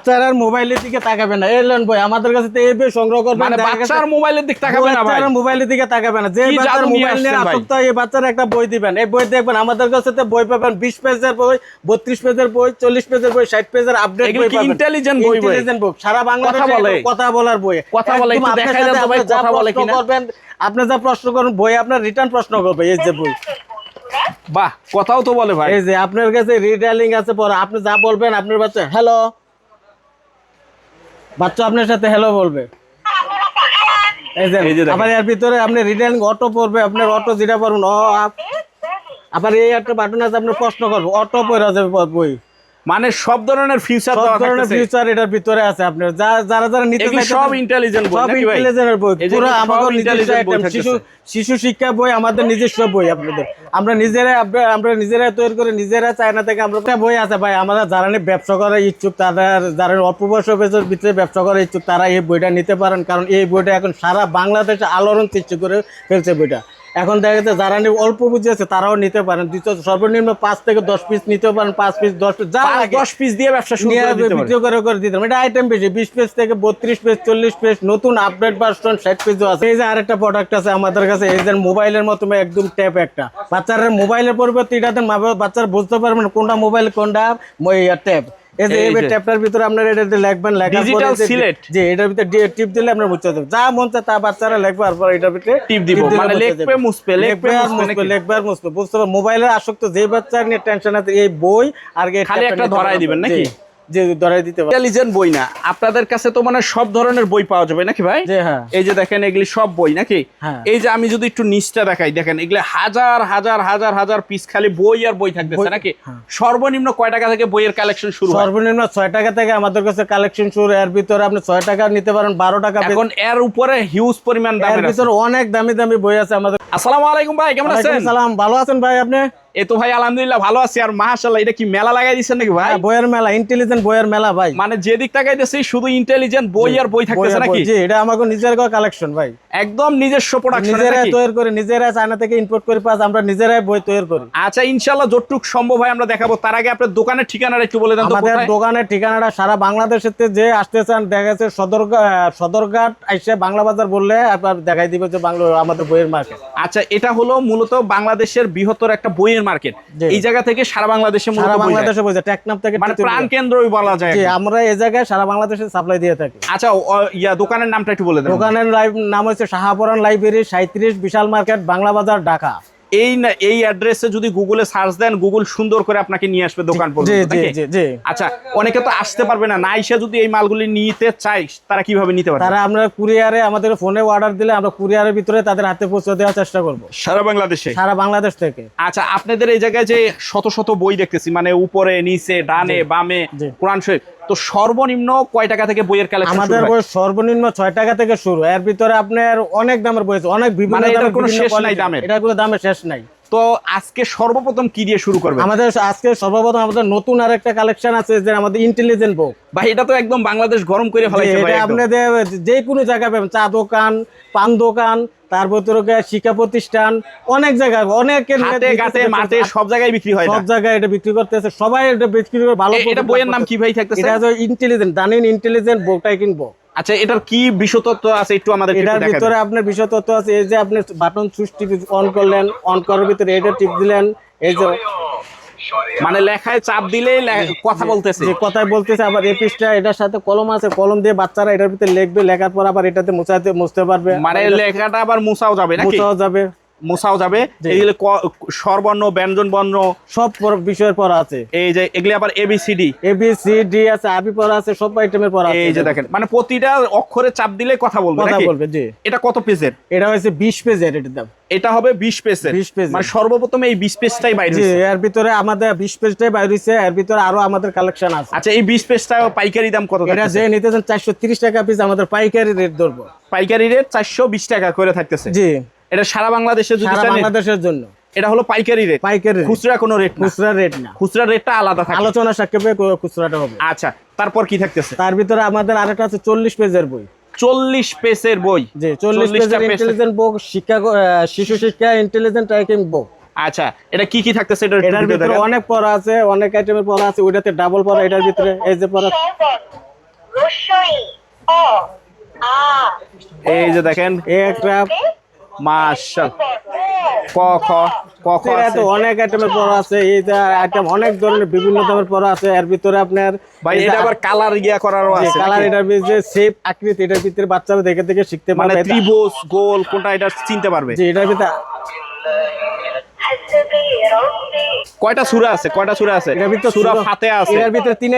বাচ্চার মোবাইলের দিকে তাকাবে না। এলেন বই আমাদের কাছে তো এই বই সংগ্রহ করবেন, মানে বাচ্চার মোবাইলের দিকে তাকাবে না ভাই, বাচ্চার মোবাইলের দিকে তাকাবে না। যে বাচ্চার মোবাইল নিয়ে আসক্ত, এই বাচ্চার একটা বই দিবেন, এই বই দেখবেন আমাদের কাছে তো বই পাবেন 20 পেজের বই, 32 পেজের বই, 40 পেজের বই, 60 পেজের আপডেট বই পাবেন। ইন্টেলিজেন্ট বই, ইন্টেলিজেন্ট বই, সারা বাংলাদেশে কথা বলার বই, কথা বলে একটু দেখা যাবে ভাই, কথা বলে কিনা করবেন। আপনি যা প্রশ্ন করবেন বই আপনার রিটার্ন প্রশ্ন করবে। এই যে বই, বাহ, কথাও তো বলে ভাই। এই যে আপনার কাছে রিডাইলিং আছে, পরে আপনি যা বলবেন আপনার বাচ্চা হ্যালো, বাচ্চা আপনার সাথে হ্যালো বলবে। এই যে আবার এর ভিতরে আপনি রিডাইলিং অটো পড়বে, আপনার অটো যেটা পড়বেন আবার এই একটা বাটন আছে, আপনি প্রশ্ন করবে অটো পড়ে যাবে বই। মানে সব ধরনের ফিউচার দেওয়া থাকতেছে, সব ধরনের ফিউচার এটার ভিতরে আছে। আপনার যারা নিতে চায় সব ইন্টেলিজেন্ট বই, সব ইন্টেলিজেন্ট বই, পুরো আমাদের নিজস্ব আইটেম। শিশু শিক্ষা বই আমাদের নিজস্ব বই। আপনাদের আমরা নিজেরাই তৈরি করে, নিজেরা চায়না থেকে আমরা বই আছে ভাই। আমরা যারা ব্যবসা করার ইচ্ছুক, যারা অল্প বয়সের ভিতরে ব্যবসা করার ইচ্ছুক, তারা এই বইটা নিতে পারেন। কারণ এই বইটা এখন সারা বাংলাদেশে আলোড়ন সৃষ্টি করে ফেলছে বইটা। এখন দেখা যাচ্ছে যারা অল্প বুঝে আছে তারাও নিতে পারেন। সর্বনিম্ন 5 থেকে 10 পিস নিতে পারেন, 5 পিস 10 পিস, যা 10 পিস দিয়ে ব্যবসা শুরু করে দিতে পারেন। এটা আইটেম বেশি, 20 পেজ থেকে 32 পেজ, 40 পেজ, নতুন আপডেট ভার্সন 60 পেজও আছে। এই যে আরেকটা প্রোডাক্ট আছে আমাদের কাছে, এই যে মোবাইলের মতো একদম ট্যাব একটা। বাচ্চারা মোবাইলের পরিবর্তে এটাতে বাচ্চারা বুঝতে পারবেন কোনটা মোবাইল কোনটা ট্যাব। এই যে এই ট্যাবটার ভিতরে আপনারা এটা লিখবেন, লেখার পরে যে এটার ভিতরে টিপ দিলে আপনারা বুঝতে পারবেন। যা মন চায় তা বাচ্চারা লিখবে, আর পর এটার ভিতরে টিপ দিব, মানে লিখবে মুছবে, লিখবে মুছবে, বুঝতে পারবেন। মোবাইলের আসক্ত যে বাচ্চা নিয়ে টেনশন আছে, এই বই আর খালি একটা ধরাই দিবেন নাকি? যে ধরাই দিতে পারেন। ইন্টেলিজেন্ট বই না, আপনাদের কাছে তো মানে সব ধরনের বই পাওয়া যাবে নাকি ভাই? হ্যাঁ। এই যে দেখেন এগুলি সব বই নাকি? হ্যাঁ। এই যে আমি যদি একটু নিচটা দেখাই, দেখেন এগুলি হাজার হাজার হাজার হাজার পিস খালি বই আর বই থাকতেছে নাকি? সর্বনিম্ন কয় টাকা থেকে বইয়ের কালেকশন শুরু? সর্বনিম্ন 6 টাকা থেকে আমাদের কাছে কালেকশন শুরু। এর ভিতরে আপনি 6 টাকা নিতে পারেন, 12 টাকা। এখন এর উপরে হিউজ পরিমাণ দাম, এর ভিতরে অনেক দামি দামি বই আছে আমাদের। আসসালামু আলাইকুম ভাই, কেমন আছেন? সালাম, ভালো আছেন ভাই আপনি? এই তো ভাই আলহামদুলিল্লাহ ভালো আছি। আর মাশাআল্লাহ, এটা কি মেলা লাগাই দিচ্ছেন নাকি ভাই? বইয়ের মেলা, ইন্টেলিজেন্ট বইয়ের মেলা ভাই। মানে যে দিক তাকাইতেছি শুধু ইন্টেলিজেন্ট বই আর বই থাকতেছে নাকি? জি, এটা আমাদের নিজের কালেকশন ভাই, একদম নিজস্ব প্রোডাকশন, নিজেরাই তৈরি করে, নিজেরাই চায়না থেকে ইম্পোর্ট করে পাস, আমরা নিজেরাই বই তৈরি করি। আচ্ছা, ইনশাআল্লাহ যতটুকু সম্ভব হয় আমরা দেখাবো। তার আগে আপনার দোকানের ঠিকানাটা একটু বলে দেন তো। আমাদের দোকানের ঠিকানাটা সারা বাংলাদেশের যে আসতে চান, দেখা যাচ্ছে সদরঘাট আইসা বাংলা বাজার বললে আপনার দেখাই দিবে যে আমাদের বইয়ের মার্কেট। আচ্ছা, এটা হলো মূলত বাংলাদেশের বৃহত্তর একটা বইয়ের মার্কেট। এই জায়গা থেকে সারা বাংলাদেশে বই যায়, টেকনাফ থেকে, মানে প্রাণ কেন্দ্রই বলা যায়। আমরা এই জায়গায় সারা বাংলাদেশে সাপ্লাই দিয়ে থাকি। আচ্ছা, দোকানের নামটা একটু বলে দেন। দোকানের নাম হচ্ছে শাহপুরান লাইব্রেরি, 37 বিশাল মার্কেট, বাংলা বাজার, ঢাকা। এই অ্যাড্রেসে যদি গুগলে সার্চ দেন, গুগল সুন্দর করে আপনাকে নিয়ে আসবে দোকান পর্যন্ত। আচ্ছা, অনেকে তো আসতে পারবে না, এসে যদি এই মালগুলি নিতে চাই, তারা কিভাবে নিতে পারবে? তারা আমরা কুরিয়ারে, আমাদের ফোনে অর্ডার দিলে আমরা কুরিয়ারের ভিতরে তাদের হাতে পৌঁছে দেওয়ার চেষ্টা করব সারা বাংলাদেশে, সারা বাংলাদেশ থেকে। আচ্ছা, আপনাদের এই জায়গায় যে শত শত বই দেখতেছি, মানে উপরে নিচে ডানে বামে কোরআন শরীফ, তো সর্বনিম্ন কয় টাকা থেকে বইয়ের কালেকশন? আমাদের বই সর্বনিম্ন 6 টাকা থেকে শুরু। এর ভিতরে আপনার অনেক দামের বই আছে, অনেক বিভিন্ন দামের, কোনো শেষ নাই দামের, এটার কোনো দামের শেষ নাই। তো আজকে সর্বপ্রথম কি দিয়ে শুরু করবে? আজকে সর্বপ্রথম আমাদের নতুন আরেকটা কালেকশন আছে, যে আমাদের ইন্টেলিজেন্ট বুক। ভাই, এটা তো একদম বাংলাদেশ গরম করে ফেলাইছে ভাই। এটা আপনাদের যে কোনো জায়গায় পাবেন, চা দোকান, পান দোকান, তার ভিতরে শিক্ষা প্রতিষ্ঠান, অনেক জায়গায়, অনেকের মাঠে সব জায়গায় বিক্রি হয়, সব জায়গায় এটা বিক্রি করতেছে, সবাই এটা বিক্রি করে ভালো। এটা বইয়ের নাম কি ভাই থাকতেছে? এটা হচ্ছে ইন্টেলিজেন্ট, জানেন ইন্টেলিজেন্ট বুকটাই কিনবো। আচ্ছা, এটার কি বিশেষত্ব আছে একটু আমাদের? এটার ভিতরে আপনার বিশেষত্ব আছে, এই যে আপনি বাটন সুইচ টিপ অন করলেন, অন করার ভিতরে এটা টিপ দিলেন, এই যে মানে লেখায় চাপ দিলে কথা বলতেছে, যে কথাই বলতেছে। আবার এই পৃষ্ঠা, এটার সাথে কলম আছে, কলম দিয়ে বাচ্চারা এটার ভিতরে লিখবে, লেখার পর আবার এটাতে মুছতে পারবে। মানে লেখাটা আবার মুছাও যাবে নাকি? মুছাও যাবে। এইগুলো স্বরবর্ণ, ব্যঞ্জন বর্ণ সব বিষয়ের পড়া আছে। এই যে এগুলি আবার এবিসিডি আছে, আরবি পড়া আছে, সব আইটেমের পড়া আছে। এই যে দেখেন, মানে প্রতিটা অক্ষরে চাপ দিলে কথা বলবে নাকি? জি। এটা কত পেজের? এটা হচ্ছে 20 পেজের। এটার দাম, এটা হবে 20 পেজের। মানে সর্বপ্রথম এই 20 পেজটাই বাইরে হইছে। এর ভিতরে আমাদের 20 পেজটাই বাইরে হইছে। এর ভিতরে আরো আমাদের কালেকশন আছে। আচ্ছা, এই 20 পেজটা পাইকারি দাম কত? এটা যে নিতে চান 430 টাকা পিস, আমাদের পাইকারি রেট ধরবো। পাইকারি রেট 420 টাকা করে থাকতেছে। জি। এটা সারা বাংলাদেশে, সারা বাংলাদেশের জন্য এটা হলো পাইকারি রেট। পাইকারি, খুচরা কোনো রেট না। খুচরা রেট না, খুচরা রেটটা আলাদা থাকে, আলোচনা সাপেক্ষে খুচরাটা হবে। আচ্ছা, তারপর কি থাকতেছে? তার ভিতরে আমাদের আরেকটা আছে 40 পেজের বই। 40 পেজের বই? জি, 40 পেজের ইন্টেলিজেন্ট বুক, শিশু শিক্ষা ইন্টেলিজেন্ট টাইপিং বুক। আচ্ছা, এটা কি কি থাকতেছে? এটার ভিতরে অনেক পড়া আছে, অনেক আইটেমের পড়া আছে। ওইটাতে ডাবল পড়া, এটার ভিতরে এই যে পড়া এই যে দেখেন এই একটা মাশাআল্লাহ ক খ ক খ এরা আছে। তো অনেক আইটেমের পড়া আছে, এইটা আইটেম অনেক ধরনের বিভিন্ন দামের পড়া আছে। এর ভিতরে আপনার ভাই এটা আবার কালার করারও আছে কালার, নাকি? এটার ভিতরে শেপ আকৃতি, এটার ভিতরে বাচ্চারা দেখে দেখে শিখতে মানে পারবে। ত্রিভুজ গোল কোনটা এটা চিনতে পারবে। যে এটার ভিতরে কয়টা সূরা আছে, কয়টা সূরা আছে? এটার ভিতরে সূরা ফাতিহা আছে। এটার ভিতরে তিন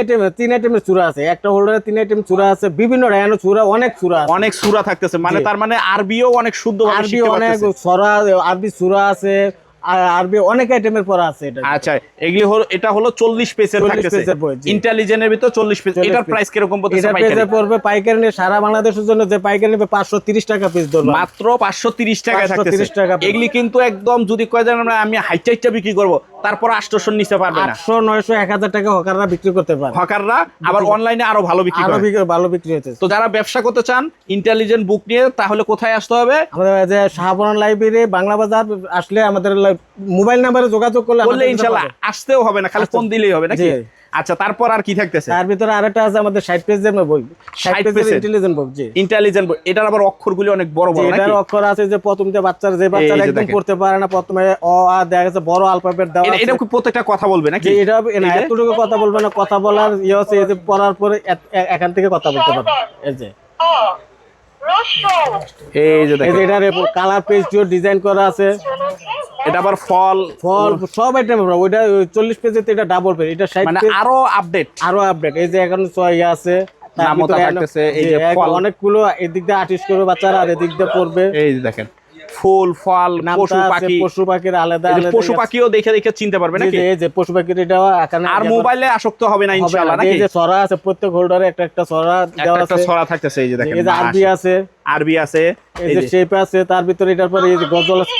আইটেমের সূরা আছে, একটা হোল্ডারে 3 আইটেম সূরা আছে, বিভিন্ন রায়ানো সূরা, অনেক সূরা আছে। অনেক সূরা থাকতেছে, মানে জি। তার মানে আরবিও অনেক শুদ্ধ আরবি অনেক সূরা, আরবি সূরা আছে, আর আরবি অনেক আইটেমের পড়া আছে এটা। আচ্ছা এগুলি হলো, এটা হলো 40 পেজের 40 থাকতেছে পেজের বই, জি। ইন্টেলিজেন্টের ভিতর 40 পেজ। 40 এটার পেজ। প্রাইস কিরকম পড়তেছে এটা পাইকারি? পেজে পড়বে পাইকারি নিয়ে সারা বাংলাদেশের জন্য, যে পাইকারি নেবে 530 টাকা পিস ধরবে। মাত্র 530 টাকায় 530 থাকতেছে। টাকা piece। এগুলি কিন্তু একদম যদি কয় জানেন আমি হাইটাইটটা বিক্রি করব, তারপর 800 নিচে পারবে না। 800 900 1000 টাকা হকাররা বিক্রি করতে পারে, হকাররা আবার অনলাইনে আরো ভালো বিক্রি আরো করে। ভালো বিক্রি হচ্ছে। তো যারা ব্যবসা করতে চান ইন্টেলিজেন্ট বুক নিয়ে, তাহলে কোথায় আসতে হবে? আমাদের যে শাহপুরান লাইব্রেরি বাংলা বাজার আসলে আমাদের মোবাইল নাম্বারে যোগাযোগ করলে বললে ইনশাআল্লাহ আসতেও হবে না, খালি ফোন দিলেই হবে নাকি? জি। আচ্ছা তারপর আর কি থাকতেছে? তার ভিতরে আরেকটা আছে আমাদের 60 পেজের বই, 60 60 পেজের পেজের ইন্টেলিজেন্ট বুক। জি, ইন্টেলিজেন্ট বুক, এটার আবার অক্ষরগুলি অনেক বড় বড় নাকি? এটার অক্ষর আছে যে প্রথম যে বাচ্চারা এই যে একদম দেখেন। পড়তে পারে না, প্রথমে অ আ দেখা গেছে বড় অ্যালফাবেট দেওয়া আছে। এটা কি প্রত্যেকটা কথা বলবে নাকি? যে এটা না, এই যে? এতটুকু কথা বলবে না, কথা বলার ইয়ে আছে, এই যে পড়ার পরে এখান থেকে কথা বলতে পারবে। এই যে এই যে এই দেখেন, যে এটার কালার পেজ ডিজাইন করা আছে, এটা আবার ফল ফল সব আইটেম। ওইটা 40 পেজেতে এটা ডাবল পেজ, এটা 60 মানে পেজ আরো আপডেট। আরো আপডেট। এই যে এখন ইয়ে আছে, তার নামও তো ভিতরে থাকতেছে, এই যে ফল। অনেকগুলো এদিক দিয়ে আর্টিস্ট করবে বাচ্চারা, আর এদিক দিয়ে পড়বে। এই যে দেখেন ফুল ফল পশু পাখি, পশু পাখির আলাদা এই যে আলাদা পশু পাখিও দেখে দেখে চিনতে পারবে নাকি? এই যে পশু পাখির এটাও এখানে আর মোবাইলে আসক্ত হবে না হবে ইনশাআল্লাহ না। নাকি? এই যে ছড়া আছে, প্রত্যেক হোল্ডারে একটা একটা ছড়া দেওয়া একটা আছে। ছড়া থাকতেছে, এই যে দেখেন এই যে আরবি আছে, আরবি আছে, এই যে শেপ আছে, তার ভিতরে এটার পরে এই যে গজল আছে।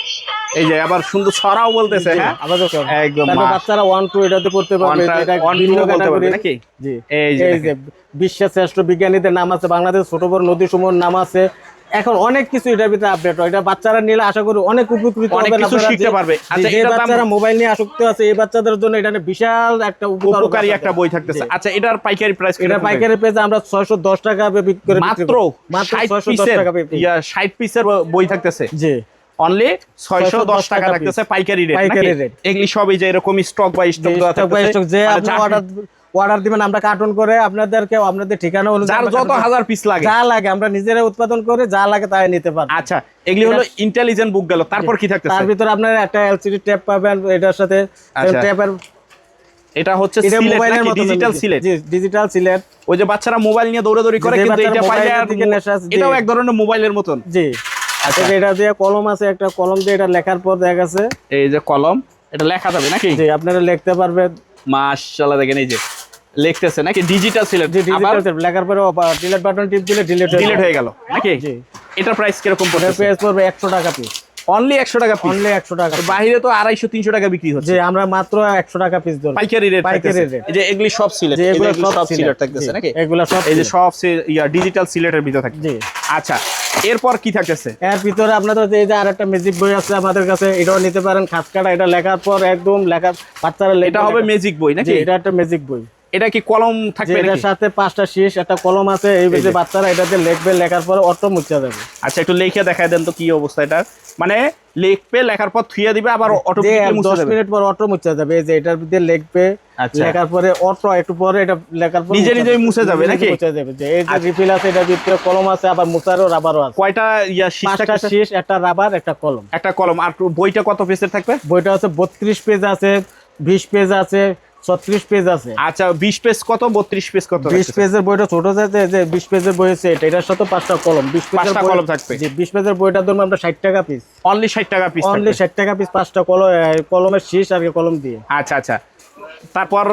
এই যে আবার সুন্দর ছড়াও বলতেছে। হ্যাঁ আমাদের সব একদম তারপর বাচ্চারা 1 2 এটাতে পড়তে পারবে। এটা 1 ভিন্ন 2 বলতে পারবে ক্যাটাগরি। নাকি? জি, এই যে এই যে বিশ্বের শ্রেষ্ঠ বিজ্ঞানীদের নাম আছে, বাংলাদেশ ছোট বড় নদী সমূহের নাম আছে। এখন অনেক কিছু এটার ভিতরে আপডেট হয়, এটা বাচ্চারা নিলে আশা করি অনেক উপকৃত অনেক হবে। কিছু শিখতে পারবে। আচ্ছা, যে এটার দাম- বাচ্চারা মোবাইল নিয়ে আসক্ত আছে, এই বাচ্চাদের জন্য এটা বিশাল একটা উপকারী একটা বই থাকতেছে। আচ্ছা এটার পাইকারি প্রাইস এটা পাইকারি পেজে আমরা 610 টাকা বিক্রি করে মাত্র 610 টাকা বিক্রি। 60 পিসের বই থাকতেছে, জি, অনলি 610 টাকা টাকা থাকতেছে পাইকারি রেট। পাইকারি rate। এগুলি সবই যে এরকম স্টক বাই স্টক দেওয়া স্টক বাই থাকতেছে। স্টক যে মানে আপনি চাকরি- অর্ডার দিবেন, আমরা কার্টুন করে আপনাদেরকে আপনাদের ঠিকানা অনুযায়ী যার আমরা যত carton- হাজার পিস লাগে। যা লাগে আমরা নিজেরা উৎপাদন করে যা লাগে তাই নিতে পারবো। আচ্ছা এগুলি হলো ইন্টেলিজেন্ট বুক গেল, তারপর কি থাকতেছে? তার ভিতরে আপনার একটা এলসিডি ট্যাব পাবেন, এটার সাথে আচ্ছা। ট্যাবের এটা হচ্ছে এটা সিলেট মোবাইলের নাকি? মতো ডিজিটাল সিলেট। জি, ডিজিটাল সিলেট। ওই যে বাচ্চারা মোবাইল নিয়ে দৌড়াদৌড়ি করে, যে কিন্তু বাচ্চারা এটা পাইলে মোবাইলের আর দিকে নেশা আছে, জি। এটাও এক ধরনের মোবাইলের মতন। জি, আচ্ছা এটা দিয়ে কলম আছে, একটা কলম দিয়ে এটা লেখার পর দেখা গেছে এই যে কলম, এটা লেখা যাবে নাকি? যে আপনারা লিখতে পারবেন। মাশাআল্লাহ দেখেন এই যে লিখতেছে নাকি ডিজিটাল সিলেট। যে আবার ডিজিটাল লেখার পরে ডিলিট বাটন টিপ দিলে ডিলিট ডিলিট হয়ে গেল নাকি? জি। এটার প্রাইস কিরকম এটা পড়তেছে? পেজ পড়বে 100 টাকা পিস, অনলি 100 টাকা পিস। অনলি 100 টাকা। বাইরে তো 250 300 টাকা বিক্রি হচ্ছে। যে আমরা মাত্র 100 টাকা পিস ধরব, পাইকারি রেট পাইকারি থাকতেছে। rate। এই যে এগুলি সব সিলেট, যে এগুলো এগুলো সব সিলেট থাকতেছে নাকি? এগুলো সব এই যে সিলেট। সব ডিজিটাল সিলেটের ভিতর থাকে। জি, আচ্ছা এরপর কি থাকতেছে? এর ভিতরে আপনাদের এই যে আরেকটা ম্যাজিক বই আছে আমাদের কাছে, এটাও নিতে পারেন। খাস কাটা, এটা লেখার পর একদম লেখা বাচ্চারা এটা হবে ম্যাজিক বই নাকি? এটা একটা ম্যাজিক বই। এটা কি কলম যে থাকবে এটার নাকি? সাথে 5টা শীষ, একটা কলম আছে, এই এই যে যে। বাচ্চারা এটাতে লিখবে, লেখার পরে অটো মুছে যাবে। আচ্ছা একটু লিখে দেখায় দেন তো কি অবস্থা এটা। মানে লিখবে, লেখার পর থুইয়া দিবে, আবার যে অটোমেটিক্যালি মুছে 10 যাবে। মিনিট পর অটো মুছে যাবে। এই যে এটার ভিতরে লিখবে, আচ্ছা। লেখার পরে অটো একটু পরে এটা লেখার পর নিজে নিজেই মুছে যাবে নাকি? মুছে যাবে। যে এই যে রিফিল আছে, এটার ভিতরে কলম আছে, আবার মুছারও রাবারও আছে। কয়টা শীট 5টা থাকতেছে? শীষ, একটা রাবার, একটা কলম। একটা কলম। আর বইটা কত পেজের থাকবে? বইটা আছে 32 পেজ আছে, 20 পেজ আছে, 36 পেজ আছে। আচ্ছা 20 পেজ কত, 32 পেজ কত? 20 পেজের বইটা ছোট যাচ্ছে, যে 20 পেজের বই আছে এটা, এটার সাথে 5টা কলম। 20 পেজের 5টা বই কলম থাকবে। জি, 20 পেজের বইটা ধরুন আমরা 60 টাকা পিস, অনলি 60 টাকা পিস অনলি থাকবে। 60 টাকা পিস, 5টা কলমের শীষ আর কলম দিয়ে। আচ্ছা আচ্ছা তারপর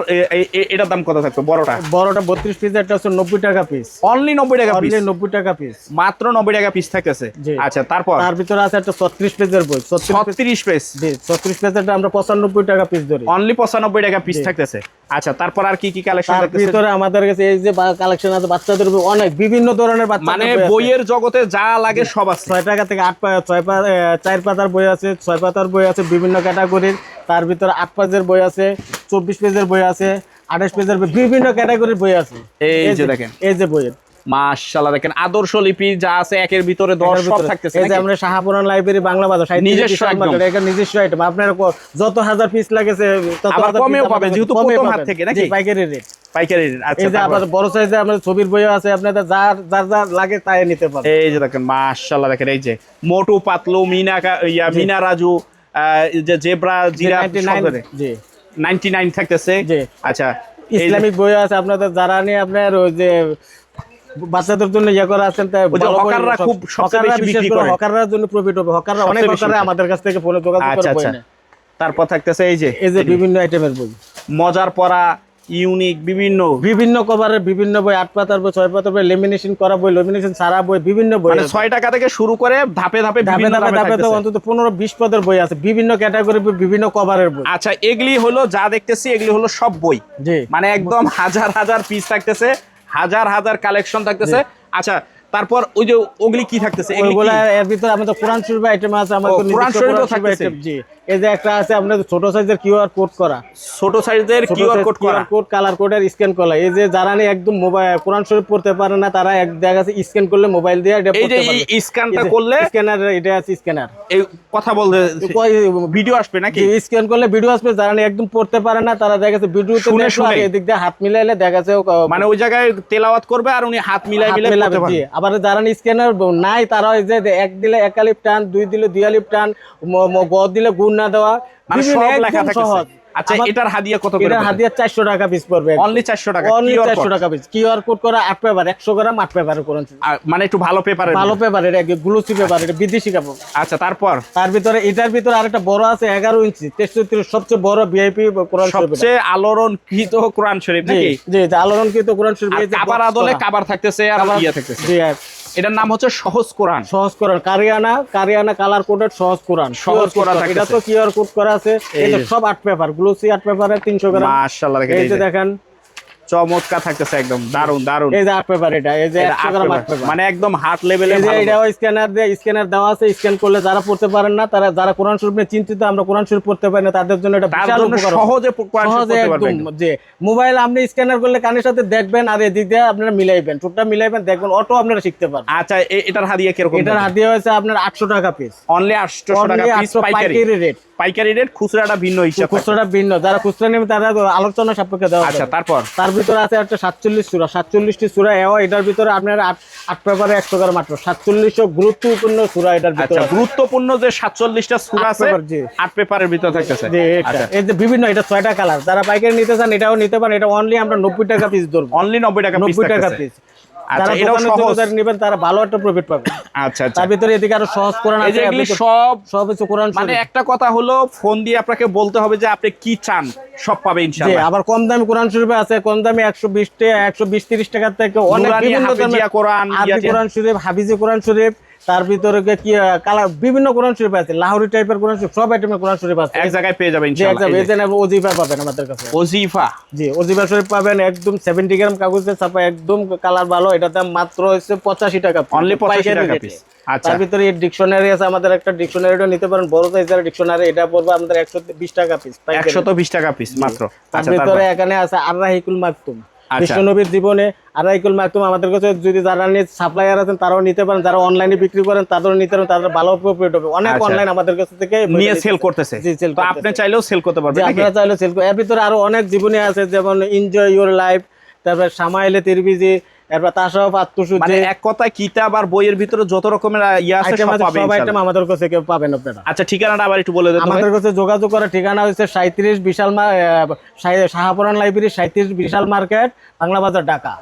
এটার দাম কত থাকবে বড়টা? বড়টা 32 পিস, এটা হচ্ছে 90 টাকা পিস, অনলি 90 টাকা পিস। অনলি 90 টাকা পিস, মাত্র 90 টাকা পিস থাকতেছে। জি। আচ্ছা তারপর তার ভিতরে আছে একটা 36 পেজের বই, 36 পেজ, জি 36 পেজেরটা আমরা 95 টাকা পিস ধরি। অনলি 95 টাকা পিস জি। থাকতেছে। আচ্ছা তারপর আর কি কি কালেকশন তার থাকতেছে? ভিতরে আমাদের কাছে এই যে কালেকশন আছে বাচ্চাদের বই, অনেক বিভিন্ন ধরনের বাচ্চাদের মানে বই আছে। বইয়ের জগতে যা লাগে সব আছে। 6 টাকা থেকে 4 পাতার বই আছে, 6 পাতার বই আছে বিভিন্ন ক্যাটাগরির। তার ভিতরে 8 পেজের বই আছে, 24 পেজের বই আছে, 28 পেজের বই, বিভিন্ন ক্যাটাগরির বই আছে। এই যে দেখেন, এই যে বই মাশাআল্লাহ দেখেন আদর্শ লিপি যা আছে একের ভিতরে 10 সব থাকতেছে। এই যে আমরা শাহপুরান লাইব্রেরি বাংলা বাজার নিজস্ব মার্কেট, এটা নিজস্ব আইটেম। আপনার যত হাজার পিস লাগেছে তত আবার কমেও পাবেন যেহেতু প্রথম হাত থেকে নাকি পাইকারি রেট। পাইকারি রেট। আচ্ছা, এই যে আপনাদের বড় সাইজে আমাদের ছবির বই আছে, আপনাদের যার লাগে তাই নিতে পারবেন। এই যে দেখেন মাশাআল্লাহ দেখেন এই যে মোটু পাতলু মিনা রাজু এই যে জেব্রা জিরাফ সব ধরে জি 99 থাকতেছে। আচ্ছা, ইসলামিক বই আছে আপনাদের, যারা নিয়ে আপনার ওই যে বাচ্চাদের জন্য ইয়ে করা আছেন, তাই হকাররা খুব সবচেয়ে বেশি বিক্রি করে, হকাররার জন্য প্রফিট হবে। হকাররা অনেক হকাররা আমাদের কাছ থেকে ফোনে যোগাযোগ করে বই নেয়। তারপর থাকতেছে এই যে বিভিন্ন আইটেমের বই, মজার পড়া, ইউনিক বিভিন্ন কভারের বিভিন্ন বই, 8 পাতার বই, 6 পাতার বই, লেমিনেশন করা বই, লেমিনেশন সারা বই, বিভিন্ন বই, মানে 6 টাকা থেকে শুরু করে ধাপে ধাপে অন্তত 15-20 পদের বই আছে, বিভিন্ন ক্যাটাগরির বিভিন্ন কভারের বই। আচ্ছা, এগুলি হলো যা দেখতেছি, এগুলি হলো সব বই, মানে একদম হাজার হাজার পিস থাকতেছে, হাজার হাজার কালেকশন থাকতেছে। আচ্ছা, তারপর ওই যে ওগুলি কি থাকতেছে? এগুলা এর ভিতরে আমাদের কোরআন শরীফ আইটেম আছে, আমাদের কোরআন শরীফও থাকতেছে। জি, এই যে একটা আছে আপনাদের ছোট সাইজের কিউআর কোড করা, ছোট সাইজের কিউআর কোড করা, কোড কালার কোডের স্ক্যান করা। এই যে যারা নিয়ে একদম মোবাইল কোরআন শরীফ পড়তে পারে না, তারা এক জায়গা আছে স্ক্যান করলে মোবাইল দিয়ে এটা পড়তে পারবে। এই যে স্ক্যানটা করলে স্ক্যানার, এটা আছে স্ক্যানার, এই কথা বলতে ভিডিও আসবে নাকি? স্ক্যান করলে ভিডিও আসবে। যারা নিয়ে একদম পড়তে পারে না, তারা দেখা যাচ্ছে ভিডিওতে দেখে এদিক দিয়ে হাত মিলাইলে দেখা যাচ্ছে, মানে ওই জায়গায় তেলাওয়াত করবে আর উনি হাত মিলাই পড়তে পারবে। আবার যারা নিয়ে স্ক্যানার নাই, তারা ওই যে 1 দিলে 1 আলিফ টান, 2 দিলে 2 আলিফ টান, গ দিলে গুণ না দেওয়া, মানে সব লেখা থাকে। আচ্ছা, এটার হাদিয়া কত করে? এটার হাদিয়া 400 টাকা পিস পড়বে, অনলি 400 টাকা, অনলি 400 টাকা পিস। কিউআর কোড করা 8 পেপার, 100 গ্রাম 8 পেপারে কোরআন, মানে একটু ভালো পেপারে, ভালো পেপার, এটা গ্লুসি পেপার, এটা বিদেশি কাপড়। আচ্ছা, তারপর তার ভিতরে এটার ভিতরে আরেকটা বড় আছে 11 ইঞ্চি 63, সবচেয়ে বড় ভিআইপি কোরআন শরীফ, সবচেয়ে আলোড়নকৃত কোরআন শরীফ নাকি? জি, আলোড়নকৃত কোরআন শরীফ। এই যে কাবার আদলে কাবার থাকতেছে আর ইয়া থাকতেছে। জি, এটার নাম হচ্ছে সহজ কোরআন। সহজ কোরআন, কারিয়ানা কালার কোডেড সহজ কোরআন। এটা তো কিউআর কোড করা আছে। এটা সব 8 পেপার, গ্লুসি 8 পেপারে 300 গ্রাম। মাশাআল্লাহ, এই যে দেখেন চমৎকার থাকতেছে, একদম দারুন দারুন। এই যে 8 পেপার, এটা এই যে 100 গ্রাম 8 পেপার, মানে একদম হার্ট লেভেলে। এই যে এটাও স্ক্যানার দেওয়া আছে, স্ক্যান করলে যারা পড়তে পারেন না, তারা যারা কোরআন শরীফ নিয়ে চিন্তিত, আমরা কোরআন শরীফ পড়তে পারি না, তাদের জন্য এটা বিশাল উপকার। সহজে কোরআন শরীফ পড়তে পারবেন। যে মোবাইল আপনি স্ক্যানার করলে কানের সাথে দেখবেন, আর এদিক দিয়ে আপনারা মিলাইবেন, টোটটা মিলাইবেন, দেখবেন অটো আপনারা শিখতে পারবেন। আচ্ছা, এটার হাদিয়া কি রকম? এটার হাদিয়া হয়েছে আপনার 800 টাকা পিস, অনলি 800 টাকা পিস, পাইকারি রেট। পাইকারি রেট, খুচরাটা ভিন্ন হিসাব, খুচরাটা ভিন্ন। যারা খুচরা নেবে তারা আলোচনা সাপেক্ষে দেওয়া। আচ্ছা, তারপর তার ভিতরে আছে একটা 47 সূরা, 47টি সূরা। এটার ভিতরে আপনার 8 পেপারে 100 গ্রাম মাত্র 47 গুরুত্বপূর্ণ সূরা এটার ভিতরে। আচ্ছা, গুরুত্বপূর্ণ যে 47টা সূরা আছে 8 পেপারের ভিতরে থাকতেছে। আচ্ছা, এই যে বিভিন্ন, এটা 6টা কালার। যারা পাইকারি নিতে চান এটাও নিতে পারেন। এটা অনলি আমরা 90 টাকা পিস ধরব, অনলি 90 টাকা পিস। আচ্ছা, এটাও সহজ নেবেন, তারা ভালো একটা প্রফিট পাবে। আচ্ছা, তার ভিতরে এদিকে আরো সহজ কোরআন আছে, এগুলি সব কিছু কোরআন। মানে একটা কথা হলো, ফোন দিয়ে আপনাকে বলতে হবে যে আপনি কি চান, সব পাবে ইনশাআল্লাহ। আবার কম দামি কোরআন শরীফ আছে, কম দামি 120 টাকা 120-30 টাকা থেকে অনেক বিভিন্ন দামি কোরআন শরীফ, হাফিজি কোরআন শরীফ। তার ভিতরে কি কালার বিভিন্ন কোরআন শরীফ আছে, লাহোরি টাইপের কোরআন শরীফ, সব আইটেমের কোরআন শরীফ আছে, এক জায়গায় পেয়ে যাবেন ইনশাআল্লাহ। এই যে ওজিফা পাবেন আমাদের কাছে, ওজিফা। জি, ওজিফা শরীফ পাবেন একদম 70 গ্রাম কাগজে ছাপা, একদম কালার ভালো। এটার দাম মাত্র হচ্ছে 85 টাকা, অনলি 85 টাকা পিস। আচ্ছা, তার ভিতরে ডিকশনারি আছে, আমাদের একটা ডিকশনারিটা নিতে পারেন, বড় সাইজের ডিকশনারি। এটা পড়বে আমাদের 120 টাকা পিস, 120 টাকা পিস মাত্র। তার ভিতরে এখানে আছে আর রাহিকুল মাকতুম, বিশ্বনবীর জীবনে আর রাহিকুল মাকতুম। আমাদের কাছে যদি যারা নিয়ে সাপ্লায়ার আছেন তারাও নিতে পারেন, যারা অনলাইনে বিক্রি করেন তাদেরও নিতে পারেন, তাদের ভালো প্রফিট হবে। অনেক অনলাইন আমাদের কাছে থেকে নিয়ে সেল করতেছে, তো আপনি চাইলেও সেল করতে পারবেন। আপনারা চাইলেও সেল করতে। এর ভিতরে আরো অনেক জীবনী আছে, যেমন এনজয় ইউর লাইফ, তারপর সামাইলে তিরমিজি, এরপর তাসাউফ আত্মশুদ্ধি। মানে এক কথায় কিতাব আর বইয়ের ভিতরে যত রকমের ইয়া আছে সব পাবেন, সব আইটেম আমাদের কাছে পাবেন আপনারা। আচ্ছা, ঠিকানাটা আবার একটু বলে দেন। আমাদের কাছে যোগাযোগ করার ঠিকানা হচ্ছে 37 বিশাল শাহপুরান লাইব্রেরি, 37 বিশাল মার্কেট, বাংলা বাজার, ঢাকা।